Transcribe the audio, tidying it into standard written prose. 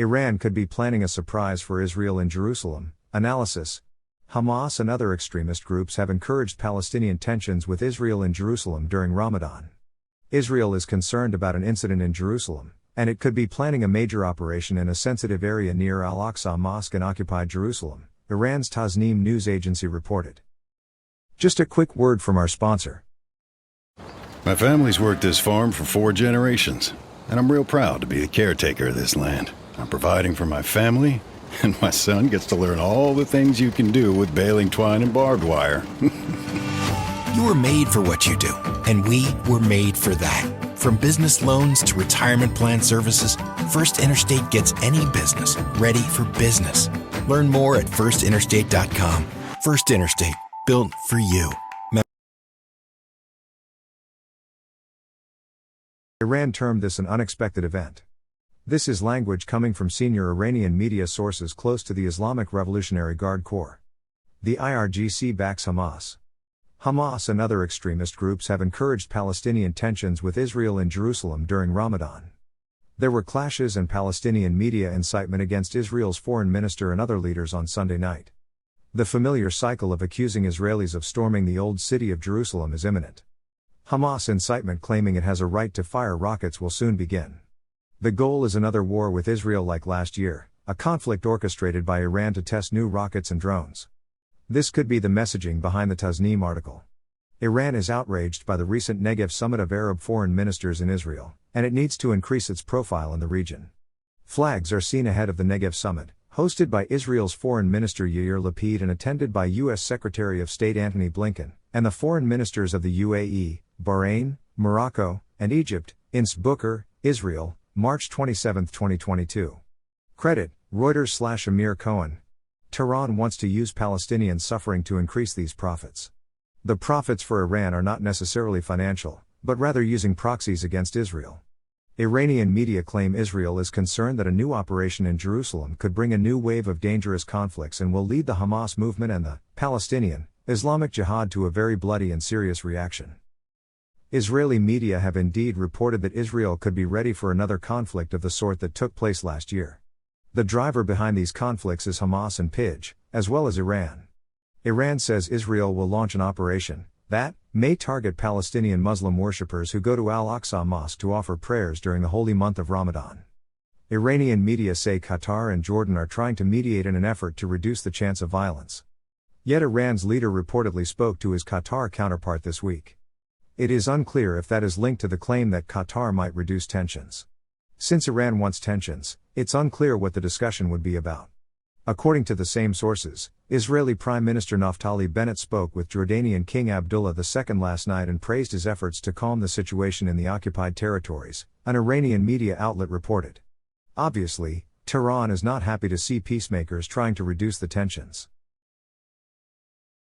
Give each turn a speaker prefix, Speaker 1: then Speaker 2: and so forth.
Speaker 1: Iran could be planning a surprise for Israel in Jerusalem. Analysis: Hamas and other extremist groups have encouraged Palestinian tensions with Israel in Jerusalem during Ramadan. Israel is concerned about an incident in Jerusalem, and it could be planning a major operation in a sensitive area near Al-Aqsa Mosque in occupied Jerusalem, Iran's Tasnim news agency reported. Just a quick word from our sponsor.
Speaker 2: My family's worked this farm for 4 generations, and I'm real proud to be the caretaker of this land. I'm providing for my family, and my son gets to learn all the things you can do with baling twine and barbed wire.
Speaker 3: You were made for what you do, and we were made for that. From business loans to retirement plan services, First Interstate gets any business ready for business. Learn more at firstinterstate.com. First Interstate, built for you.
Speaker 1: Iran termed this an unexpected event. This is language coming from senior Iranian media sources close to the Islamic Revolutionary Guard Corps. The IRGC backs Hamas. Hamas and other extremist groups have encouraged Palestinian tensions with Israel in Jerusalem during Ramadan. There were clashes and Palestinian media incitement against Israel's foreign minister and other leaders on Sunday night. The familiar cycle of accusing Israelis of storming the old city of Jerusalem is imminent. Hamas incitement claiming it has a right to fire rockets will soon begin. The goal is another war with Israel like last year, a conflict orchestrated by Iran to test new rockets and drones. This could be the messaging behind the Tasnim article. Iran is outraged by the recent Negev summit of Arab foreign ministers in Israel, and it needs to increase its profile in the region. Flags are seen ahead of the Negev summit, hosted by Israel's foreign minister Yair Lapid and attended by U.S. Secretary of State Antony Blinken, and the foreign ministers of the UAE, Bahrain, Morocco, and Egypt, Ince Booker, Israel, March 27, 2022. Credit, Reuters/Amir Cohen. Tehran wants to use Palestinian suffering to increase these profits. The profits for Iran are not necessarily financial, but rather using proxies against Israel. Iranian media claim Israel is concerned that a new operation in Jerusalem could bring a new wave of dangerous conflicts and will lead the Hamas movement and the Palestinian Islamic Jihad to a very bloody and serious reaction. Israeli media have indeed reported that Israel could be ready for another conflict of the sort that took place last year. The driver behind these conflicts is Hamas and PIJ, as well as Iran. Iran says Israel will launch an operation that may target Palestinian Muslim worshippers who go to Al-Aqsa Mosque to offer prayers during the holy month of Ramadan. Iranian media say Qatar and Jordan are trying to mediate in an effort to reduce the chance of violence. Yet Iran's leader reportedly spoke to his Qatar counterpart this week. It is unclear if that is linked to the claim that Qatar might reduce tensions. Since Iran wants tensions, it's unclear what the discussion would be about. According to the same sources, Israeli Prime Minister Naftali Bennett spoke with Jordanian King Abdullah II last night and praised his efforts to calm the situation in the occupied territories, an Iranian media outlet reported. Obviously, Tehran is not happy to see peacemakers trying to reduce the tensions.